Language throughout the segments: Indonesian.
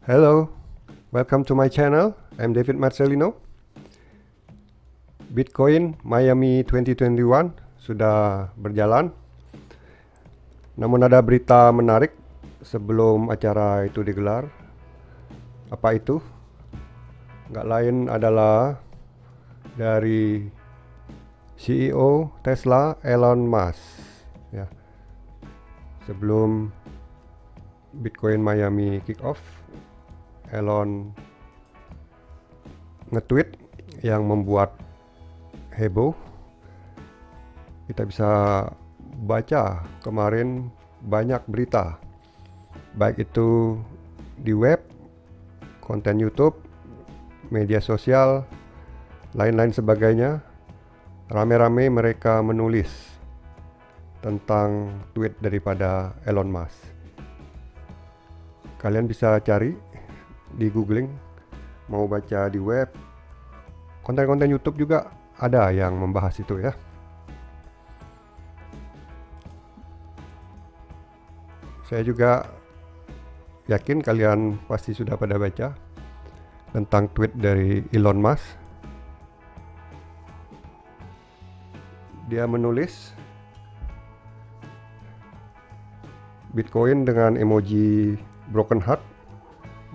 Hello, welcome to my channel. I'm David Marcelino. Bitcoin Miami 2021 sudah berjalan. Namun ada berita menarik sebelum acara itu digelar. Apa itu? Nggak lain adalah dari CEO Tesla Elon Musk. Ya, sebelum Bitcoin Miami kick off, Elon nge-tweet yang membuat heboh. Kita bisa baca kemarin banyak berita, baik itu di web, konten YouTube, media sosial, lain-lain sebagainya. Rame-rame mereka menulis tentang tweet daripada Elon Musk. Kalian bisa cari di googling, mau baca di web, konten-konten YouTube juga ada yang membahas itu ya. Saya juga yakin kalian pasti sudah pada baca tentang tweet dari Elon Musk. Dia menulis Bitcoin dengan emoji broken heart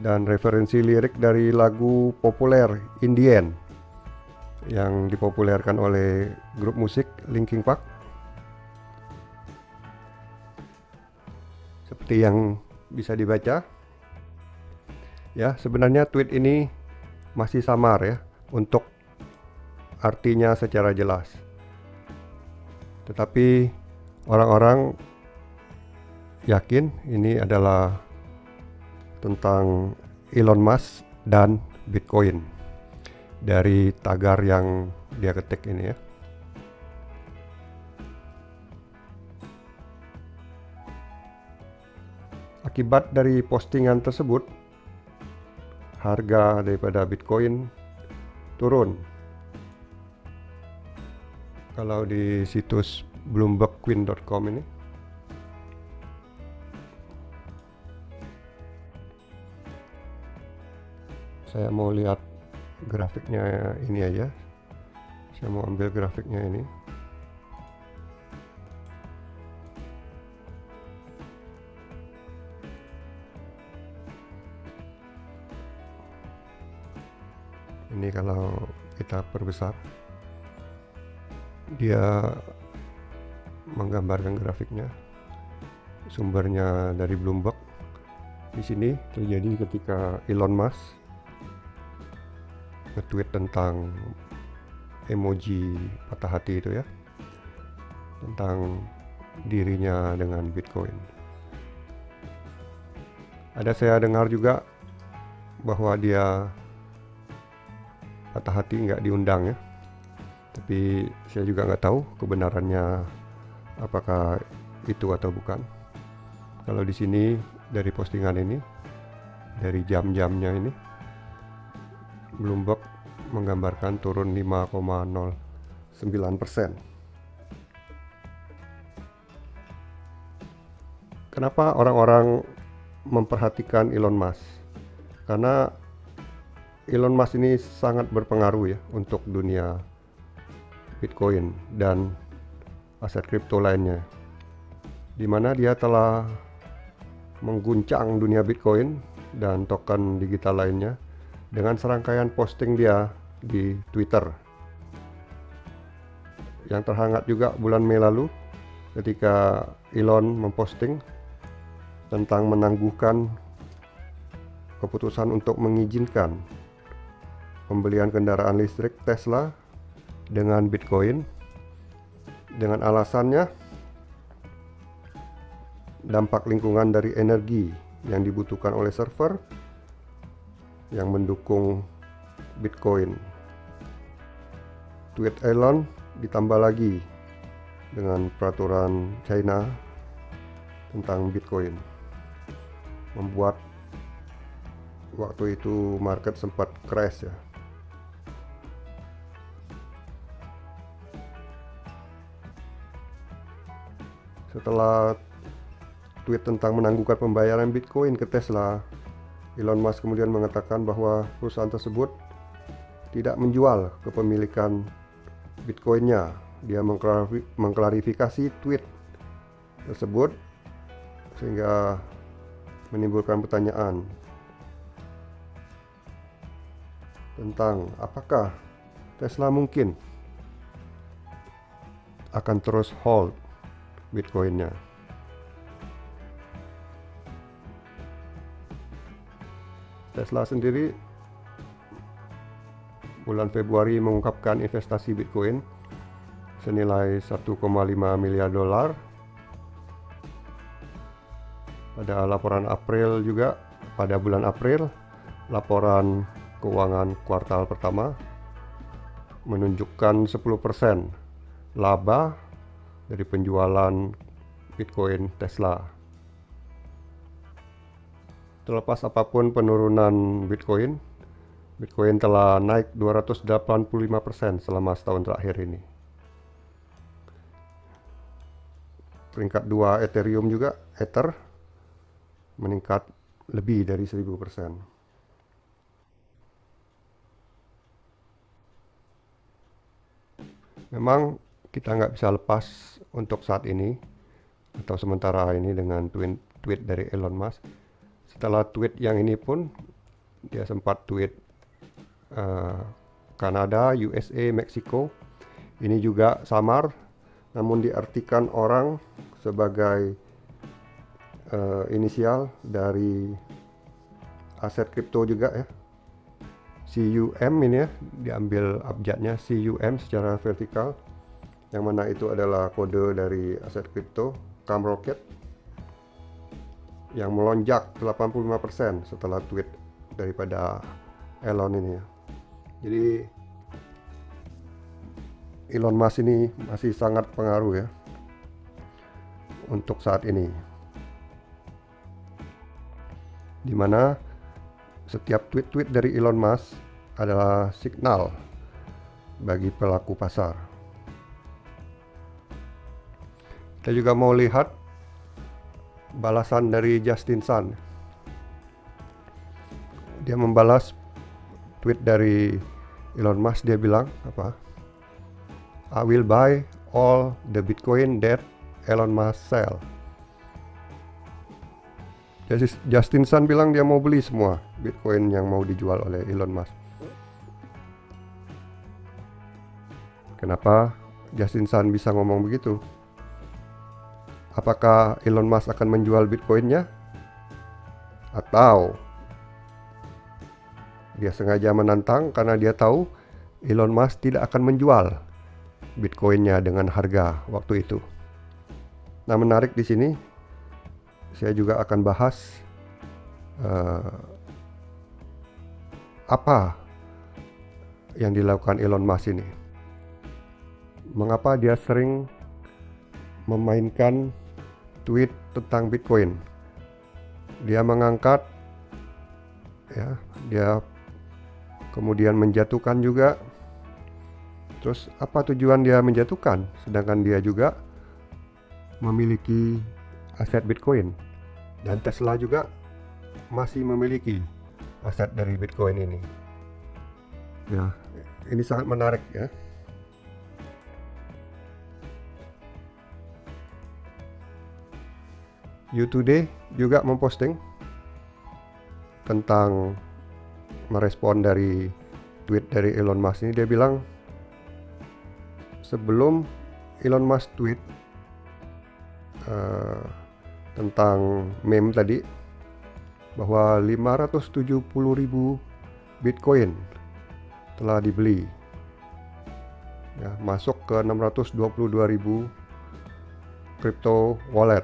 dan referensi lirik dari lagu populer Indian yang dipopulerkan oleh grup musik Linkin Park. Seperti yang bisa dibaca ya, sebenarnya tweet ini masih samar ya untuk artinya secara jelas, tetapi orang-orang yakin ini adalah tentang Elon Musk dan Bitcoin dari tagar yang dia ketik ini ya. Akibat dari postingan tersebut, harga daripada Bitcoin turun. Kalau di situs bloombergqueen.com ini, saya mau lihat grafiknya ini aja. Saya mau ambil grafiknya ini. Ini kalau kita perbesar, dia menggambarkan grafiknya. Sumbernya dari Bloomberg. Di sini terjadi ketika Elon Musk nge-tweet tentang emoji patah hati itu ya, tentang dirinya dengan Bitcoin. Ada saya dengar juga bahwa dia patah hati nggak diundang ya, tapi saya juga nggak tahu kebenarannya apakah itu atau bukan. Kalau di sini dari postingan ini, dari jam-jamnya ini, Bloomberg menggambarkan turun 5,09%. Kenapa orang-orang memperhatikan Elon Musk? Karena Elon Musk ini sangat berpengaruh ya untuk dunia Bitcoin dan aset kripto lainnya, di mana dia telah mengguncang dunia Bitcoin dan token digital lainnya dengan serangkaian posting dia di Twitter. Yang terhangat juga bulan Mei lalu ketika Elon memposting tentang menangguhkan keputusan untuk mengizinkan pembelian kendaraan listrik Tesla dengan Bitcoin, dengan alasannya dampak lingkungan dari energi yang dibutuhkan oleh server yang mendukung Bitcoin. Tweet Elon ditambah lagi dengan peraturan China tentang Bitcoin, membuat waktu itu market sempat crash ya. Setelah tweet tentang menangguhkan pembayaran Bitcoin ke Tesla, Elon Musk kemudian mengatakan bahwa perusahaan tersebut tidak menjual kepemilikan Bitcoin-nya. Dia mengklarifikasi tweet tersebut sehingga menimbulkan pertanyaan tentang apakah Tesla mungkin akan terus hold Bitcoin-nya. Tesla sendiri bulan Februari mengungkapkan investasi Bitcoin senilai 1,5 miliar dolar. Pada laporan April juga, pada bulan April, laporan keuangan kuartal pertama menunjukkan 10% laba dari penjualan Bitcoin Tesla. Terlepas apapun penurunan Bitcoin telah naik 285% selama setahun terakhir ini. Peringkat 2 Ethereum juga, Ether, meningkat lebih dari 1000%. Memang kita nggak bisa lepas untuk saat ini atau sementara ini dengan tweet dari Elon Musk. Setelah tweet yang ini pun dia sempat tweet Kanada, USA, Meksiko. Ini juga samar, namun diartikan orang sebagai inisial dari aset kripto juga ya. CUM ini ya, diambil abjadnya CUM secara vertikal, yang mana itu adalah kode dari aset kripto Camrocket yang melonjak 85% setelah tweet daripada Elon ini ya. Jadi Elon Musk ini masih sangat pengaruh ya untuk saat ini, dimana setiap tweet-tweet dari Elon Musk adalah signal bagi pelaku pasar. Kita juga mau lihat balasan dari Justin Sun. Dia membalas tweet dari Elon Musk. Dia bilang apa? I will buy all the Bitcoin that Elon Musk sell. Justin Sun bilang dia mau beli semua Bitcoin yang mau dijual oleh Elon Musk. Kenapa Justin Sun bisa ngomong begitu? Apakah Elon Musk akan menjual Bitcoin-nya? Atau dia sengaja menantang karena dia tahu Elon Musk tidak akan menjual Bitcoin-nya dengan harga waktu itu. Nah, menarik di sini, saya juga akan bahas apa yang dilakukan Elon Musk ini. Mengapa dia sering memainkan tweet tentang Bitcoin? Dia mengangkat ya, dia kemudian menjatuhkan juga. Terus apa tujuan dia menjatuhkan sedangkan dia juga memiliki aset Bitcoin, dan Tesla juga masih memiliki aset dari Bitcoin ini. Ya, ini sangat menarik ya. U2Day juga memposting tentang merespon dari tweet dari Elon Musk ini. Dia bilang sebelum Elon Musk tweet tentang meme tadi bahwa 570.000 Bitcoin telah dibeli ya, masuk ke 622.000 crypto wallet.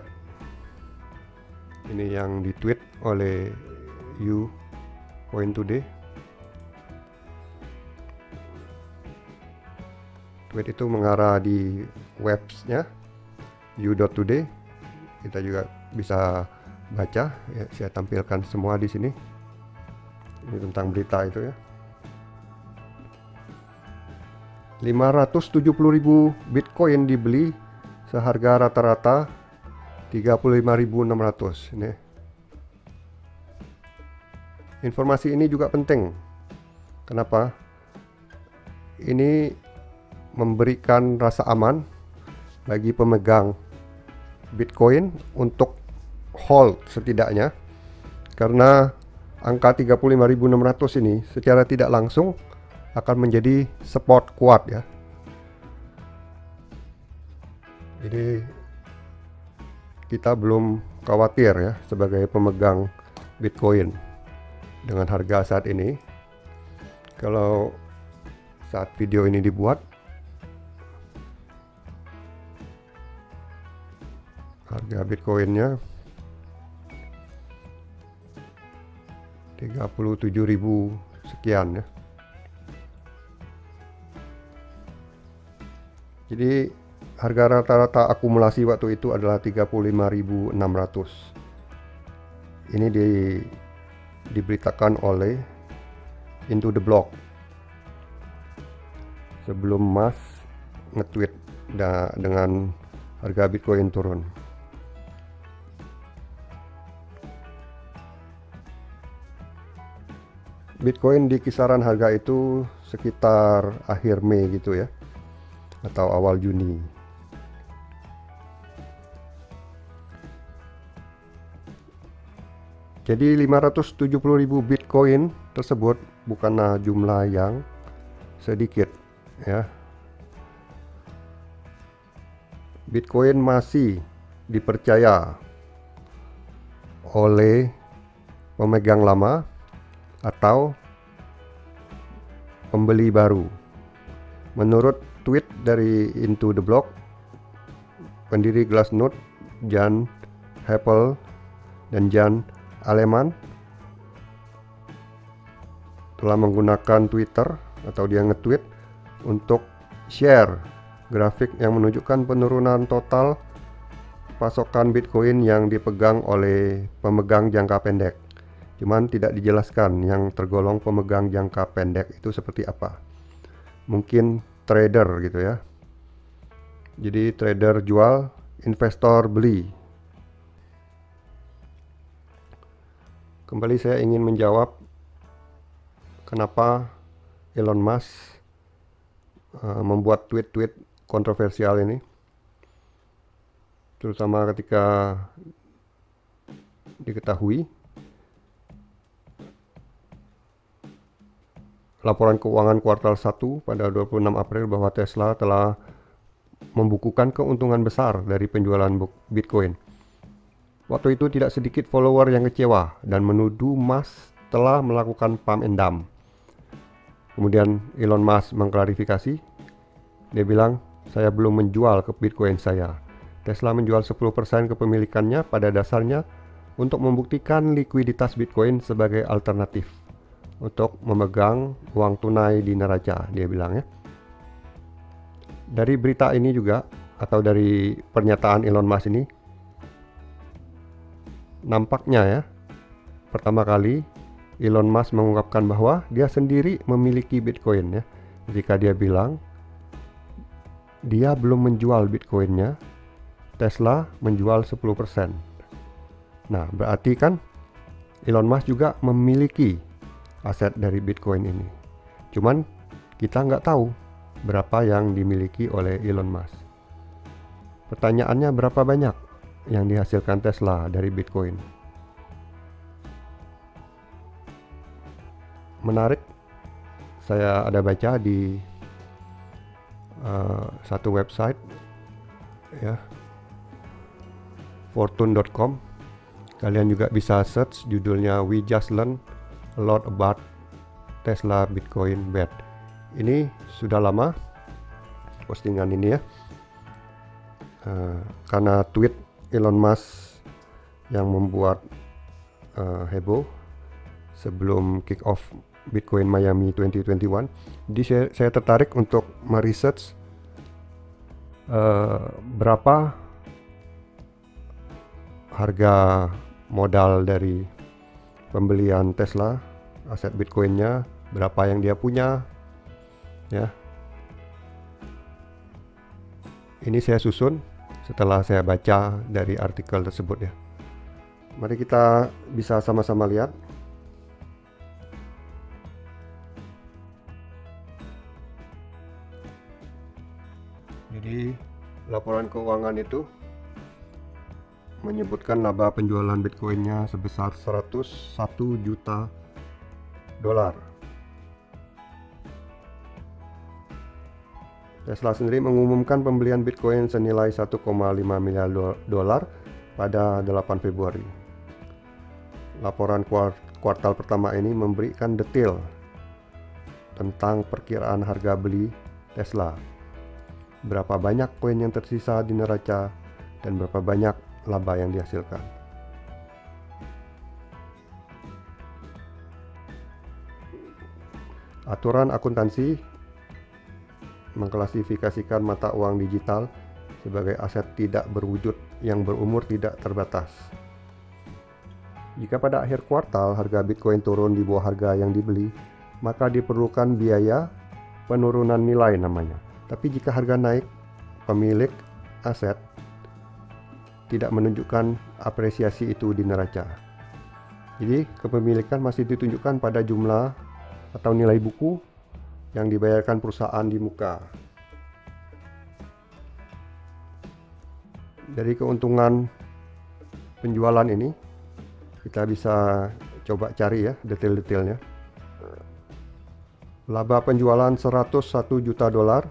Ini yang ditweet oleh U.Today. Tweet itu mengarah di websnya U.Today. Kita juga bisa baca ya, saya tampilkan semua di sini. Ini tentang berita itu ya. 570.000 Bitcoin dibeli seharga rata-rata 35.600 ini. Informasi ini juga penting. Kenapa? Ini memberikan rasa aman bagi pemegang Bitcoin untuk hold setidaknya, karena angka 35.600 ini secara tidak langsung akan menjadi support kuat ya. Jadi kita belum khawatir ya sebagai pemegang Bitcoin dengan harga saat ini. Kalau saat video ini dibuat, harga Bitcoinnya 37.000 sekian ya. Jadi harga rata-rata akumulasi waktu itu adalah 35.600. Ini diberitakan oleh Into the Block sebelum Mas nge-tweet dengan harga Bitcoin turun. Bitcoin di kisaran harga itu sekitar akhir Mei gitu ya, atau awal Juni. Jadi 570.000 Bitcoin tersebut bukanlah jumlah yang sedikit ya. Bitcoin masih dipercaya oleh pemegang lama atau pembeli baru. Menurut tweet dari Into the Block, pendiri Glassnode Jan Heppel dan Jan Alleman telah menggunakan Twitter atau dia nge-tweet untuk share grafik yang menunjukkan penurunan total pasokan Bitcoin yang dipegang oleh pemegang jangka pendek. Cuman tidak dijelaskan yang tergolong pemegang jangka pendek itu seperti apa. Mungkin trader gitu ya. Jadi trader jual, investor beli. Kembali saya ingin menjawab kenapa Elon Musk membuat tweet-tweet kontroversial ini. Terutama ketika diketahui laporan keuangan kuartal 1 pada 26 April bahwa Tesla telah membukukan keuntungan besar dari penjualan Bitcoin. Waktu itu tidak sedikit follower yang kecewa dan menuduh Musk telah melakukan pump and dump. Kemudian Elon Musk mengklarifikasi. Dia bilang, saya belum menjual ke Bitcoin saya. Tesla menjual 10% kepemilikannya pada dasarnya untuk membuktikan likuiditas Bitcoin sebagai alternatif untuk memegang uang tunai di neraca, dia bilang ya. Dari berita ini juga, atau dari pernyataan Elon Musk ini, nampaknya ya, pertama kali Elon Musk mengungkapkan bahwa dia sendiri memiliki Bitcoin ya. Jika dia bilang dia belum menjual Bitcoinnya, Tesla menjual 10%. Nah, berarti kan Elon Musk juga memiliki aset dari Bitcoin ini. Cuman kita nggak tahu berapa yang dimiliki oleh Elon Musk. Pertanyaannya, berapa banyak yang dihasilkan Tesla dari Bitcoin? Menarik, saya ada baca di satu website ya, fortune.com. Kalian juga bisa search judulnya We Just Learned a Lot About Tesla Bitcoin Bet. Ini sudah lama postingan ini ya, karena tweet Elon Musk yang membuat heboh sebelum kick off Bitcoin Miami 2021. Jadi saya tertarik untuk meresearch berapa harga modal dari pembelian Tesla, aset Bitcoinnya, berapa yang dia punya ya. Ini saya susun setelah saya baca dari artikel tersebut ya. Mari kita bisa sama-sama lihat. Jadi laporan keuangan itu menyebutkan laba penjualan Bitcoinnya sebesar 101 juta dolar. Tesla sendiri mengumumkan pembelian Bitcoin senilai 1,5 miliar dolar pada 8 Februari. Laporan kuartal pertama ini memberikan detail tentang perkiraan harga beli Tesla, berapa banyak koin yang tersisa di neraca, dan berapa banyak laba yang dihasilkan. Aturan akuntansi mengklasifikasikan mata uang digital sebagai aset tidak berwujud yang berumur tidak terbatas. Jika pada akhir kuartal harga Bitcoin turun di bawah harga yang dibeli, maka diperlukan biaya penurunan nilai namanya. Tapi jika harga naik, pemilik aset tidak menunjukkan apresiasi itu di neraca. Jadi kepemilikan masih ditunjukkan pada jumlah atau nilai buku yang dibayarkan perusahaan di muka. Dari keuntungan penjualan ini, kita bisa coba cari ya detail-detailnya. Laba penjualan 101 juta dolar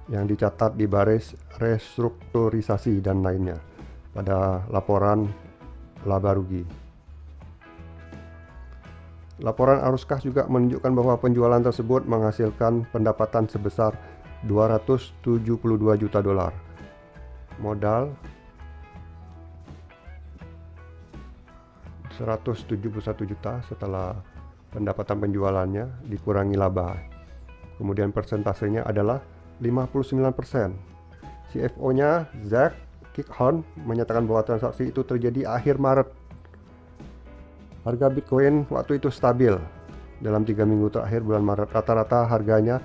yang dicatat di baris restrukturisasi dan lainnya pada laporan laba rugi. Laporan arus kas juga menunjukkan bahwa penjualan tersebut menghasilkan pendapatan sebesar 272 juta dolar. Modal 171 juta setelah pendapatan penjualannya dikurangi laba. Kemudian persentasenya adalah 59%. CFO-nya Zach Kickhorn menyatakan bahwa transaksi itu terjadi akhir Maret. Harga Bitcoin waktu itu stabil. Dalam 3 minggu terakhir bulan Maret, rata-rata harganya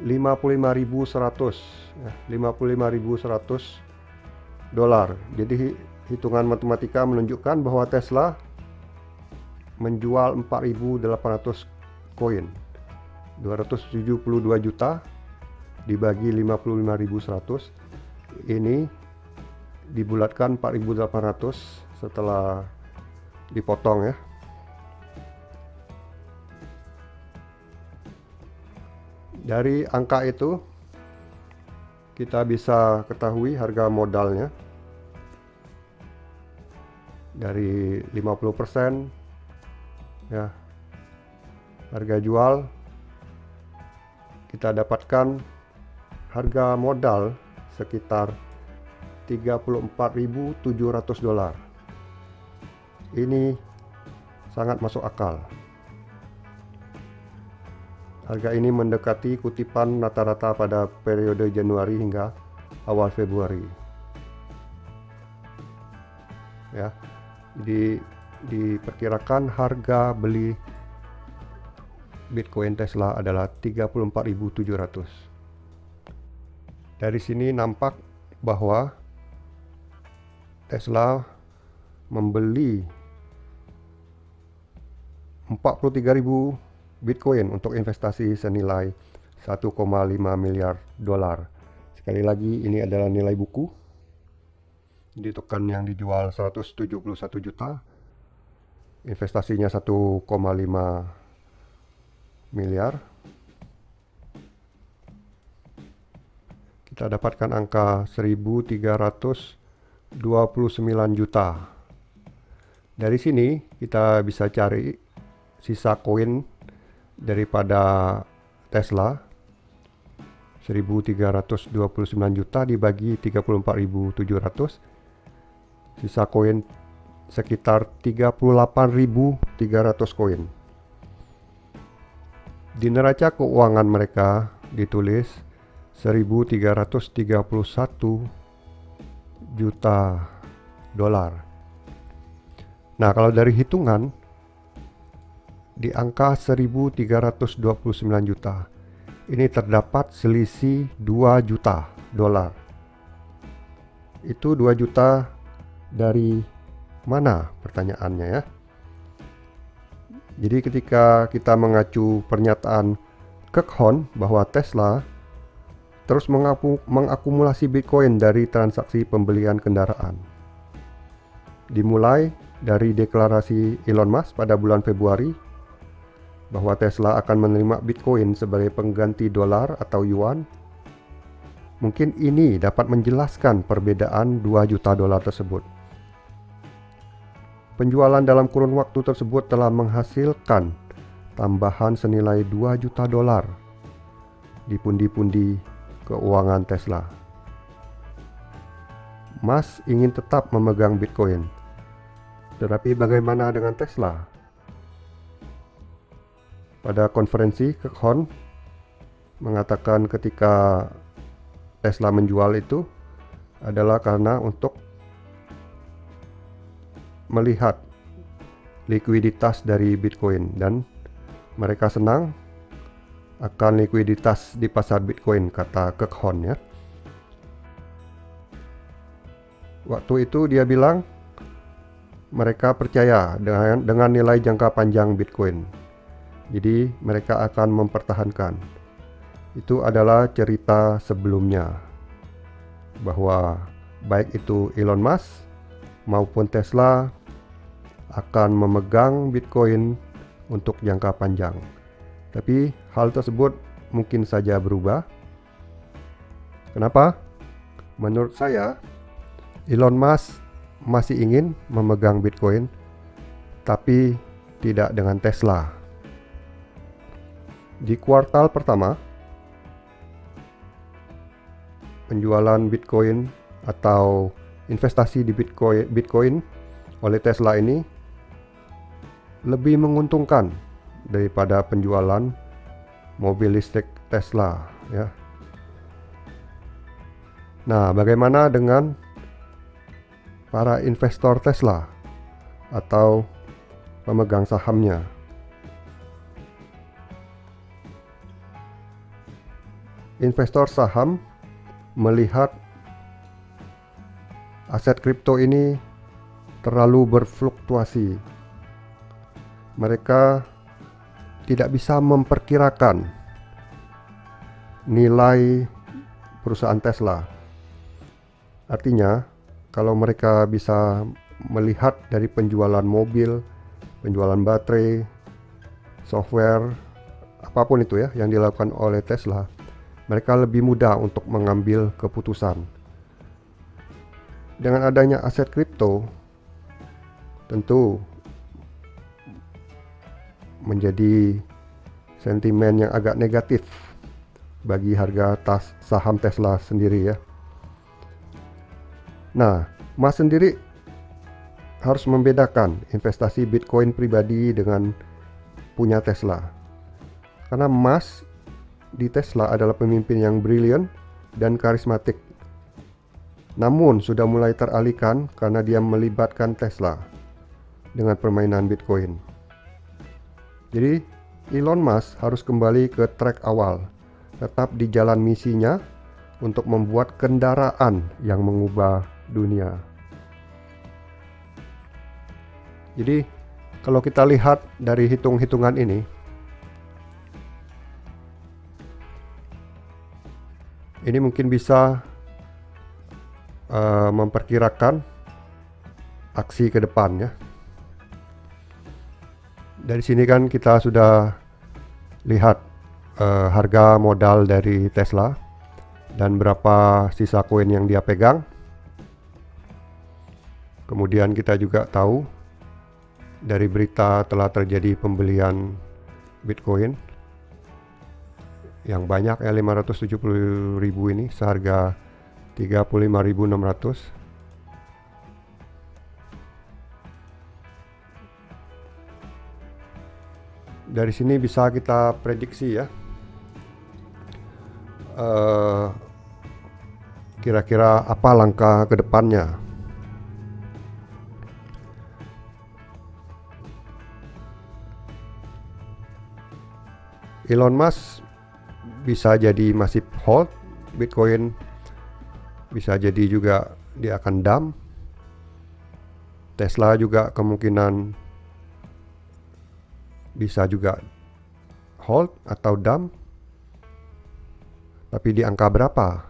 55.100 dolar. Jadi hitungan matematika menunjukkan bahwa Tesla menjual 4.800 koin. 272 juta dibagi 55.100, ini dibulatkan 4.800 setelah dipotong ya. Dari angka itu kita bisa ketahui harga modalnya dari 50% ya. Harga jual kita dapatkan harga modal sekitar 34.700 dolar. Ini sangat masuk akal. Harga ini mendekati kutipan rata-rata pada periode Januari hingga awal Februari. Ya. Jadi diperkirakan harga beli Bitcoin Tesla adalah 34.700. Dari sini nampak bahwa Tesla membeli 43.000 Bitcoin untuk investasi senilai 1,5 miliar dolar. Sekali lagi ini adalah nilai buku. Di token yang dijual 171 juta. Investasinya 1,5 miliar. Kita dapatkan angka 1.329 juta. Dari sini kita bisa cari sisa koin daripada Tesla. 1.329 juta dibagi 34.700, sisa koin sekitar 38.300 koin. Di neraca keuangan mereka ditulis 1.331 juta dolar. Nah, kalau dari hitungan di angka 1.329 juta, ini terdapat selisih 2 juta dolar. Itu 2 juta dari mana, pertanyaannya ya. Jadi ketika kita mengacu pernyataan Kickhorn bahwa Tesla terus mengakumulasi Bitcoin dari transaksi pembelian kendaraan. Dimulai dari deklarasi Elon Musk pada bulan Februari bahwa Tesla akan menerima Bitcoin sebagai pengganti dolar atau yuan. Mungkin ini dapat menjelaskan perbedaan 2 juta dolar tersebut. Penjualan dalam kurun waktu tersebut telah menghasilkan tambahan senilai 2 juta dolar di pundi-pundi keuangan Tesla. Musk ingin tetap memegang Bitcoin. Tetapi bagaimana dengan Tesla? Pada konferensi, Kekon mengatakan ketika Tesla menjual itu adalah karena untuk melihat likuiditas dari Bitcoin, dan mereka senang akan likuiditas di pasar Bitcoin, kata Kekon ya. Waktu itu dia bilang mereka percaya dengan nilai jangka panjang Bitcoin. Jadi mereka akan mempertahankan. Itu adalah cerita sebelumnya, bahwa baik itu Elon Musk maupun Tesla akan memegang Bitcoin untuk jangka panjang. Tapi hal tersebut mungkin saja berubah. Kenapa? Menurut saya, Elon Musk masih ingin memegang Bitcoin, tapi tidak dengan Tesla. Di kuartal pertama, penjualan Bitcoin atau investasi di Bitcoin oleh Tesla ini lebih menguntungkan daripada penjualan mobil listrik Tesla ya. Nah, bagaimana dengan para investor Tesla atau pemegang sahamnya? Investor saham melihat aset kripto ini terlalu berfluktuasi. Mereka tidak bisa memperkirakan nilai perusahaan Tesla. Artinya, kalau mereka bisa melihat dari penjualan mobil, penjualan baterai, software, apapun itu ya yang dilakukan oleh Tesla, mereka lebih mudah untuk mengambil keputusan. Dengan adanya aset kripto, tentu menjadi sentimen yang agak negatif bagi harga saham Tesla sendiri ya. Nah, Mas sendiri harus membedakan investasi Bitcoin pribadi dengan punya Tesla. Karena Mas di Tesla adalah pemimpin yang brilian dan karismatik. Namun sudah mulai teralihkan karena dia melibatkan Tesla dengan permainan Bitcoin. Jadi Elon Musk harus kembali ke track awal, tetap di jalan misinya untuk membuat kendaraan yang mengubah dunia. Jadi kalau kita lihat dari hitung-hitungan ini mungkin bisa memperkirakan aksi ke depan ya. Dari sini kan kita sudah lihat harga modal dari Tesla dan berapa sisa koin yang dia pegang. Kemudian kita juga tahu dari berita telah terjadi pembelian Bitcoin yang banyak ya, 570.000 ini seharga 35.600. Dari sini bisa kita prediksi ya, kira-kira apa langkah ke depannya. Elon Musk bisa jadi masih hold Bitcoin, bisa jadi juga dia akan dump. Tesla juga kemungkinan bisa juga hold atau dump. Tapi di angka berapa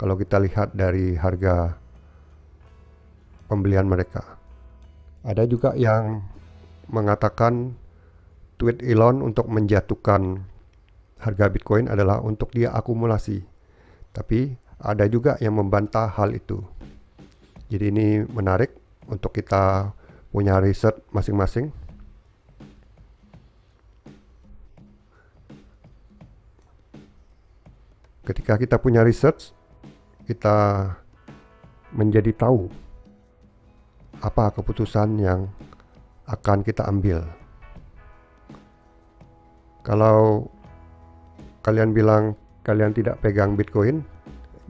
kalau kita lihat dari harga pembelian mereka? Ada juga yang mengatakan tweet Elon untuk menjatuhkan harga Bitcoin adalah untuk dia akumulasi. Tapi ada juga yang membantah hal itu. Jadi ini menarik untuk kita punya riset masing-masing. Ketika kita punya research, kita menjadi tahu apa keputusan yang akan kita ambil. Kalau kalian bilang kalian tidak pegang Bitcoin,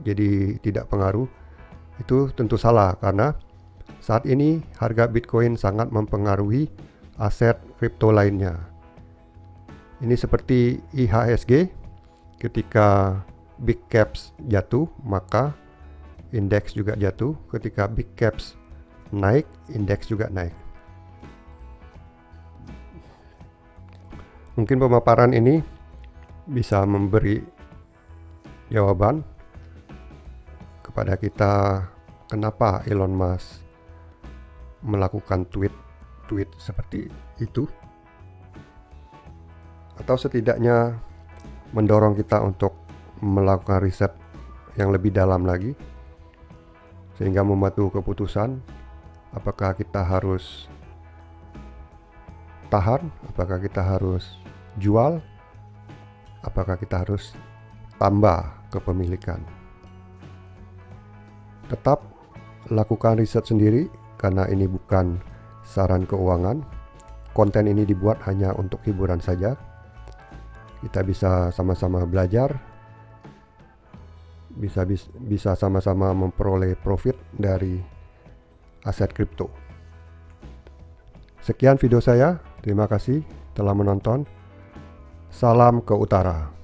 jadi tidak pengaruh, itu tentu salah, karena saat ini harga Bitcoin sangat mempengaruhi aset kripto lainnya. Ini seperti IHSG, ketika big caps jatuh, maka indeks juga jatuh. Ketika big caps naik, indeks juga naik. Mungkin pemaparan ini bisa memberi jawaban kepada kita kenapa Elon Musk melakukan tweet seperti itu, atau setidaknya mendorong kita untuk melakukan riset yang lebih dalam lagi, sehingga membantu keputusan apakah kita harus tahan, apakah kita harus jual, apakah kita harus tambah kepemilikan. Tetap lakukan riset sendiri, karena ini bukan saran keuangan. Konten ini dibuat hanya untuk hiburan saja. Kita bisa sama-sama belajar, bisa sama-sama memperoleh profit dari aset kripto. Sekian video saya, terima kasih telah menonton. Salam ke utara.